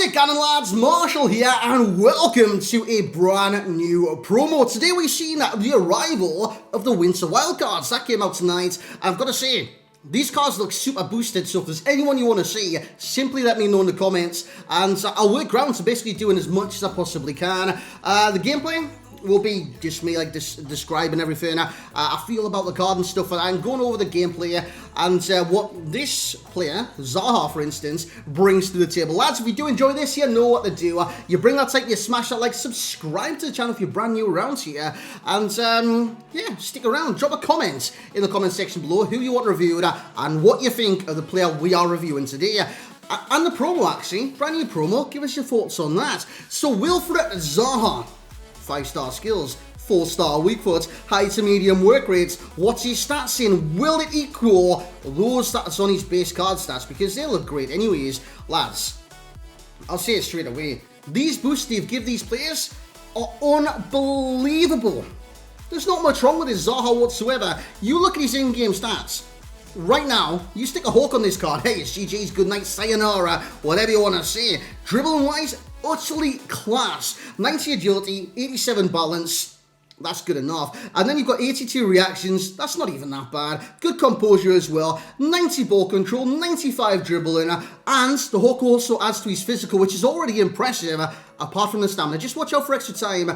it going, lads? Marshall here, and welcome to a brand new promo. Today we've seen the arrival of the Winter Wildcards. That came out tonight. I've got to say, these cards look super boosted, so if there's anyone you want to see, simply let me know in the comments, and I'll work around to basically doing as much as I possibly can. The gameplay will be just me like describing everything I feel about the card and stuff, and I'm going over the gameplay and what this player, Zaha for instance, brings to the table. Lads, if you do enjoy this, you know what to do. You bring that type, you smash that like, subscribe to the channel if you're brand new around here, and yeah, stick around. Drop a comment in the comment section below who you want reviewed and what you think of the player we are reviewing today. And the promo, actually, brand new promo, give us your thoughts on that. So Wildcard Zaha, 5-star skills, 4-star weak foot, high to medium work rates. What's his stats in? Will it equal those stats on his base card stats? Because they look great anyways. Lads, I'll say it straight away. These boosts they've give these players are unbelievable. There's not much wrong with his Zaha whatsoever. You look at his in-game stats. Right now, you stick a hawk on this card. Hey, it's GG's, good night, sayonara, whatever you want to say. Dribbling-wise, utterly class. 90 agility, 87 balance. That's good enough. And then you've got 82 reactions. That's not even that bad. Good composure as well. 90 ball control, 95 dribbling. And the hawk also adds to his physical, which is already impressive, apart from the stamina. Just watch out for extra time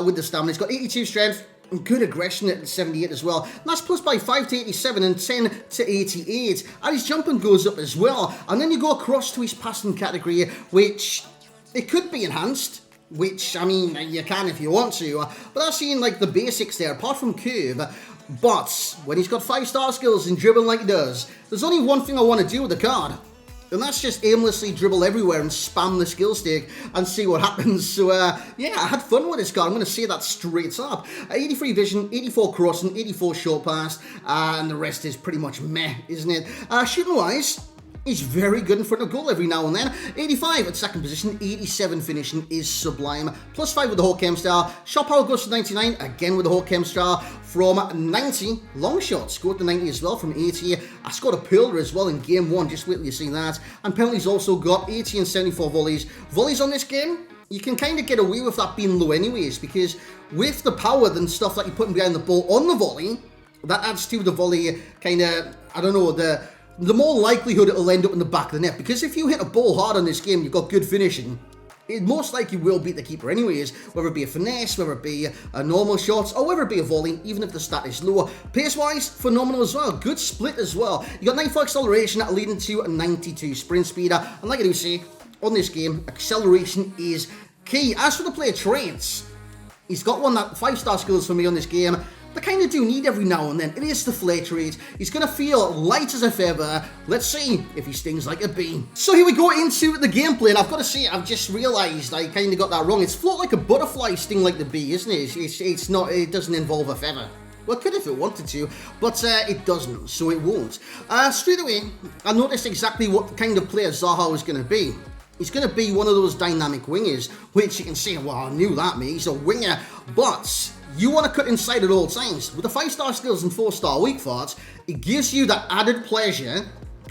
with the stamina. He's got 82 strength. Good aggression at 78 as well. And that's plus by 5 to 87 and 10 to 88. And his jumping goes up as well. And then you go across to his passing category, which it could be enhanced. Which, I mean, you can if you want to. But I've seen like the basics there, apart from curve. But when he's got 5-star skills and dribbling like he does, there's only one thing I want to do with the card. And that's just aimlessly dribble everywhere and spam the skill stick and see what happens. So, yeah, I had fun with this card. I'm going to say that straight up. 83 vision, 84 crossing, 84 short pass, and the rest is pretty much meh, isn't it? Shooting-wise, he's very good in front of goal every now and then. 85 at second position, 87 finishing is sublime. Plus 5 with the Hawk Chem Star. Shot power goes to 99, again with the Hawk Chem Star. From 90, long shots scored to 90 as well from 80. I scored a pearler as well in game 1, just wait till you see that. And penalties also got 80 and 74 volleys. Volleys on this game, you can kind of get away with that being low anyways, because with the power and stuff that you're putting behind the ball on the volley, that adds to the volley kind of, I don't know, the more likelihood it'll end up in the back of the net. Because if you hit a ball hard on this game, you've got good finishing, it most likely will beat the keeper anyways, whether it be a finesse, whether it be a normal shot, or whether it be a volley, even if the stat is lower. Pace-wise, phenomenal as well. Good split as well. You got 94 acceleration leading to 92 sprint speed. And like I do say, on this game, acceleration is key. As for the player traits, he's got one that 5-star skills for me on this game. They kind of do need every now and then. It is the flare trait. He's going to feel light as a feather. Let's see if he stings like a bee. So here we go into the gameplay, and I've got to say, I've just realised I kind of got that wrong. It's float like a butterfly, sting like the bee, isn't it? It's not, it doesn't involve a feather. Well, it could if it wanted to, but it doesn't, so it won't. Straight away, I noticed exactly what kind of player Zaha was going to be. He's going to be one of those dynamic wingers, which you can say, well, I knew that, mate. He's a winger, but you want to cut inside at all times. With the 5-star skills and 4-star weak foot, it gives you that added pleasure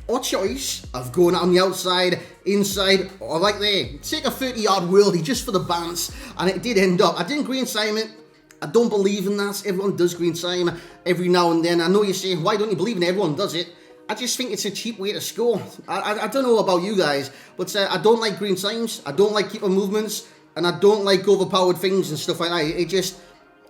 or choice of going on the outside, inside, or like there. Take a 30-yard worldie just for the bounce, and it did end up. I didn't green time it. I don't believe in that. Everyone does green time every now and then. I know you say, why don't you believe in it? Everyone does it. I just think it's a cheap way to score. I don't know about you guys, but I don't like green times. I don't like keeper movements, and I don't like overpowered things and stuff like that.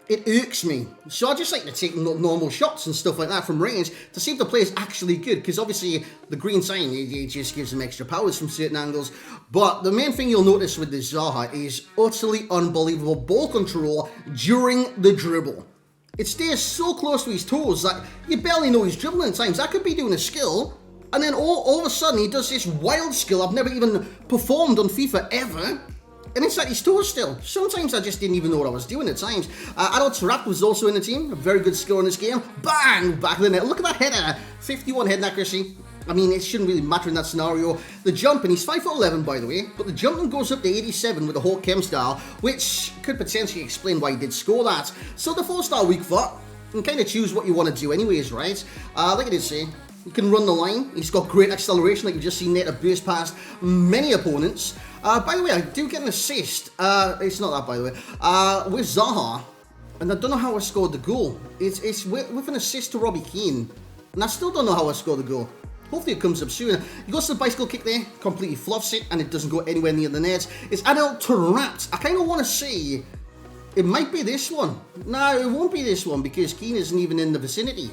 It irks me. So I just like to take normal shots and stuff like that from range to see if the player's actually good, because obviously the green sign, it just gives them extra powers from certain angles. But the main thing you'll notice with this Zaha is utterly unbelievable ball control during the dribble. It stays so close to his toes that you barely know he's dribbling at times. That could be doing a skill, and then all of a sudden he does this wild skill I've never even performed on FIFA ever. And it's at his toes still. Sometimes I just didn't even know what I was doing at times. Adult Tarap was also in the team. A very good score in this game. Bang! Back of the net. Look at that header. 51 head accuracy. I mean, it shouldn't really matter in that scenario. The jumping, he's 5'11", by the way, but the jumping goes up to 87 with the Hawk Chem style, which could potentially explain why he did score that. So the 4-star weak foot, you can kind of choose what you want to do anyways, right? Like I did say, you can run the line. He's got great acceleration, like you've just seen there, to burst past many opponents. By the way, I do get an assist. It's not that, by the way. With Zaha, and I don't know how I scored the goal. It's with an assist to Robbie Keane, and I still don't know how I scored the goal. Hopefully it comes up soon. He goes to the bicycle kick there, completely fluffs it, and it doesn't go anywhere near the net. It's Adel Tarat. I kind of want to say it might be this one. No, it won't be this one because Keane isn't even in the vicinity,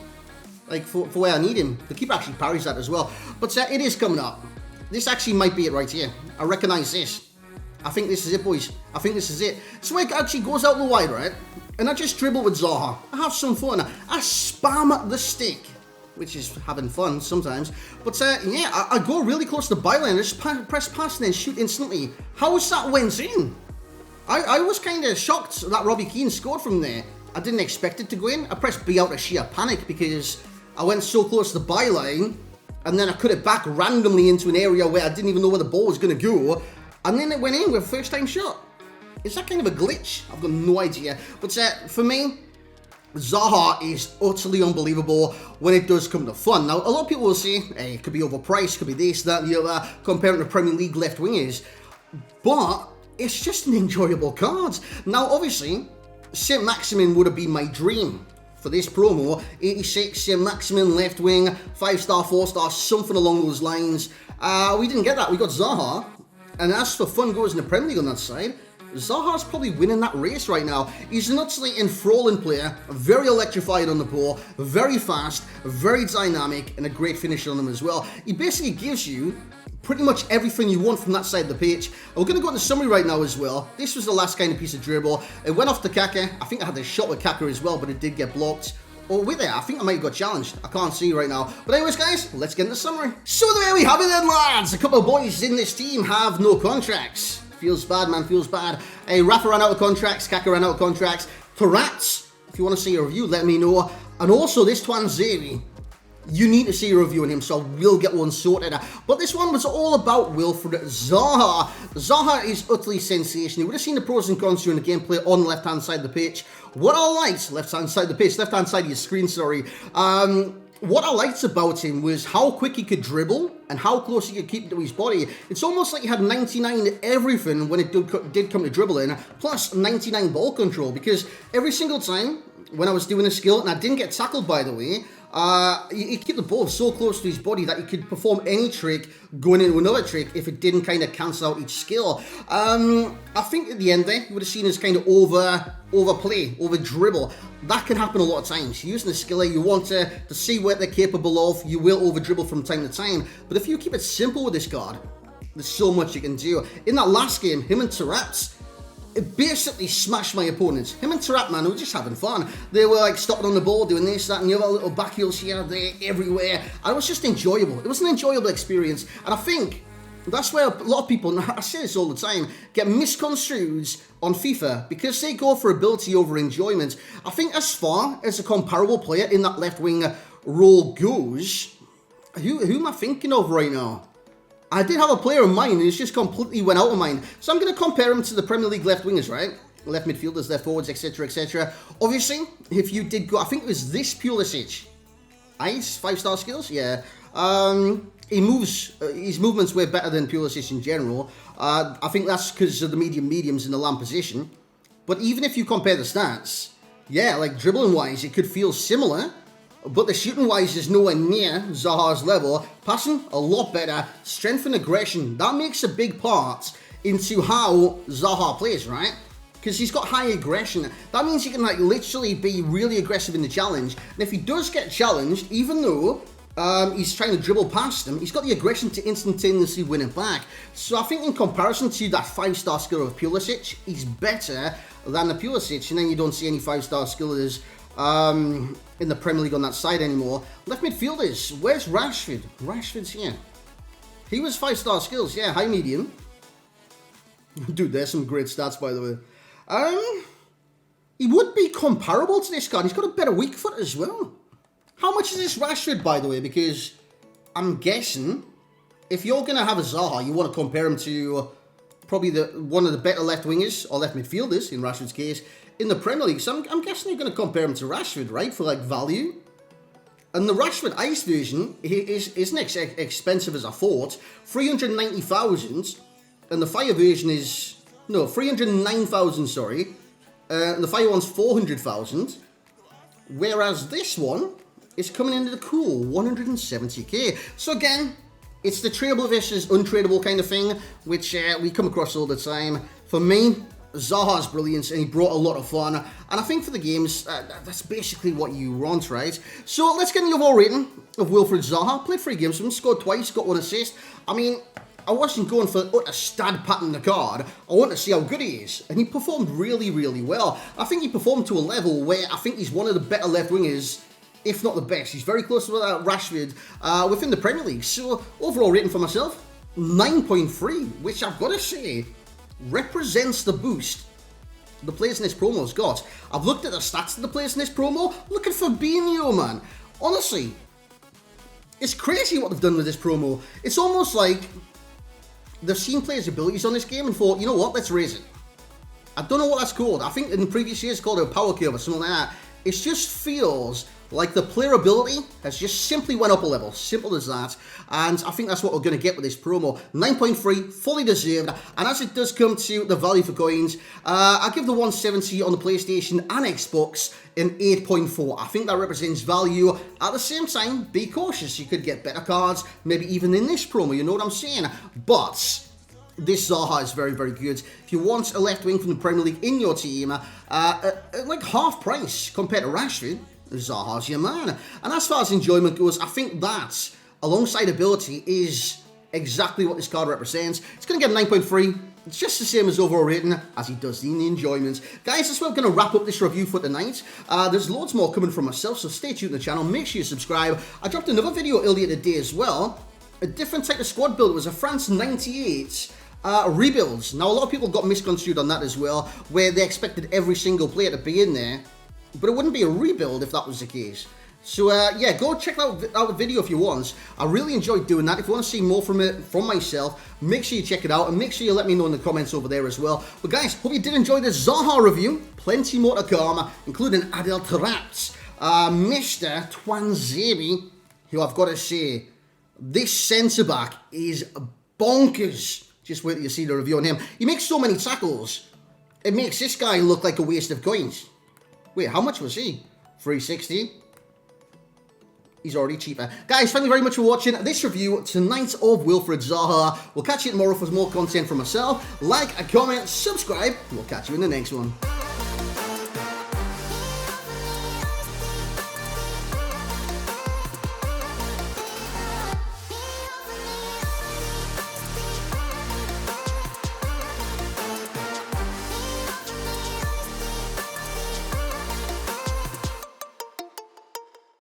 like for where I need him. The keeper actually parries that as well. But it is coming up. This actually might be it right here. I recognise this. I think this is it, boys. I think this is it. So it actually goes out the wide, right? And I just dribble with Zaha. I have some fun. I spam the stick, which is having fun sometimes. But yeah, I go really close to the byline, just press pass and then shoot instantly. How is that went in? I was kind of shocked that Robbie Keane scored from there. I didn't expect it to go in. I pressed B out of sheer panic because I went so close to the byline, and then I cut it back randomly into an area where I didn't even know where the ball was going to go, and then it went in with a first time shot. Is that kind of a glitch? I've got no idea. But for me, Zaha is utterly unbelievable when it does come to fun. Now, a lot of people will say, hey, it could be overpriced, could be this, that, and the other, comparing to Premier League left wingers. But it's just an enjoyable card. Now, obviously, St. Maximin would have been my dream for this promo. 86, St. Maximin, left wing, 5-star, 4-star, something along those lines. We didn't get that. We got Zaha. And as for fun goes in the Premier League on that side, Zaha's probably winning that race right now. He's an utterly enthralling player, very electrified on the ball, very fast, very dynamic, and a great finisher on him as well. He basically gives you pretty much everything you want from that side of the pitch. And we're going to go into summary right now as well. This was the last kind of piece of dribble. It went off to Kaka. I think I had a shot with Kaka as well, but it did get blocked. Oh, wait there, I think I might have got challenged. I can't see right now. But anyways, guys, let's get into summary. So there we have it then, lads. A couple of boys in this team have no contracts. Feels bad, man, feels bad. Hey, Rafa ran out of contracts, Kaka ran out of contracts. Tarats, if you want to see a review, let me know. And also, this Twanzeri, you need to see a review on him, so we'll get one sorted. But this one was all about Wilfried Zaha. Zaha is utterly sensational. You would have seen the pros and cons during the gameplay on the left-hand side of the pitch. What I liked, left-hand side of the pitch, left-hand side of your screen, sorry. What I liked about him was how quick he could dribble and how close he could keep to his body. It's almost like he had 99 everything when it did come to dribbling, plus 99 ball control, because every single time when I was doing a skill, and I didn't get tackled, by the way, he kept the ball so close to his body that he could perform any trick going into another trick if it didn't kind of cancel out each skill. I think at the end there, you would have seen as kind of overplay, over dribble. That can happen a lot of times. Using the skiller, you want to see what they're capable of. You will over dribble from time to time. But if you keep it simple with this card, there's so much you can do. In that last game, him and Tarat, it basically smashed my opponents. Him and Tarat, man, were just having fun. They were like stopping on the ball, doing this, that, and the other, little back heels here, there, everywhere. And it was just enjoyable. It was an enjoyable experience. And I think that's where a lot of people, I say this all the time, get misconstrued on FIFA because they go for ability over enjoyment. I think as far as a comparable player in that left wing role goes, who am I thinking of right now? I did have a player in mind, and it's just completely went out of mind. So I'm going to compare him to the Premier League left wingers, right? Left midfielders, left forwards, etc., etc. Obviously, if you did go, I think it was this Pulisic. Ice, 5-star skills, yeah. He moves, his movements were better than Pulisic in general. I think that's because of the mediums in the lamb position. But even if you compare the stats, yeah, like dribbling-wise, it could feel similar. But the shooting-wise is nowhere near Zaha's level. Passing, a lot better. Strength and aggression, that makes a big part into how Zaha plays, right? Because he's got high aggression. That means he can like literally be really aggressive in the challenge. And if he does get challenged, even though he's trying to dribble past him, he's got the aggression to instantaneously win it back. So I think in comparison to that 5-star skill of Pulisic, he's better than the Pulisic. And then you don't see any 5-star skillers in the Premier League on that side anymore. Left midfielders, where's Rashford? Rashford's here. He was 5-star skills, yeah, high medium. Dude, there's some great stats, by the way. He would be comparable to this card. He's got a better weak foot as well. How much is this Rashford, by the way? Because I'm guessing if you're going to have a Zaha, you want to compare him to probably one of the better left wingers or left midfielders, in Rashford's case, in the Premier League. So I'm guessing you're going to compare him to Rashford, right, for like value. And the Rashford Ice version isn't expensive as I thought. 390,000. and the fire version is, no, 309,000, sorry. And the fire one's 400,000. Whereas this one is coming into the cool 170k. So again, it's the tradable versus untradable kind of thing, which we come across all the time. For me, Zaha's brilliant, and he brought a lot of fun. And I think for the games, that's basically what you want, right? So let's get the overall rating of Wildcard Zaha. Played 3 games with him, scored twice, got 1 assist. I mean, I wasn't going for a stat pat in the card. I want to see how good he is. And he performed really, really well. I think he performed to a level where I think he's one of the better left wingers, if not the best. He's very close to Rashford within the Premier League. So overall rating for myself, 9.3, which I've got to say represents the boost the players in this promo's got. I've looked at the stats of the players in this promo. Look at Fabinho, man. Honestly, it's crazy what they've done with this promo. It's almost like they've seen players' abilities on this game and thought, you know what, let's raise it. I don't know what that's called. I think in previous years it's called a power curve or something like that. It just feels like the player ability has just simply went up a level. Simple as that. And I think that's what we're going to get with this promo. 9.3, fully deserved. And as it does come to the value for coins, I give the 170 on the PlayStation and Xbox an 8.4. I think that represents value. At the same time, be cautious. You could get better cards, maybe even in this promo, you know what I'm saying? But this Zaha is very, very good. If you want a left wing from the Premier League in your team, like half price compared to Rashford, Zaha's your man. And as far as enjoyment goes, I think that, alongside ability, is exactly what this card represents. It's going to get a 9.3. It's just the same as overall rating as he does in the enjoyment. Guys, that's where we're going to wrap up this review for tonight. There's loads more coming from myself, so stay tuned to the channel. Make sure you subscribe. I dropped another video earlier today as well. A different type of squad build. It was a France 98 rebuilds. Now, a lot of people got misconstrued on that as well, where they expected every single player to be in there. But it wouldn't be a rebuild if that was the case. So, yeah, go check out the video if you want. I really enjoyed doing that. If you want to see more from it, from myself, make sure you check it out. And make sure you let me know in the comments over there as well. But, guys, hope you did enjoy this Zaha review. Plenty more to come, including Adel Taarabt, Mr. Twanzebe, who I've got to say, this centre-back is bonkers. Just wait till you see the review on him. He makes so many tackles. It makes this guy look like a waste of coins. Wait, how much was he? 360. He's already cheaper. Guys, thank you very much for watching this review tonight of Wildcard Zaha. We'll catch you tomorrow for more content from myself. Like, comment, subscribe, and we'll catch you in the next one.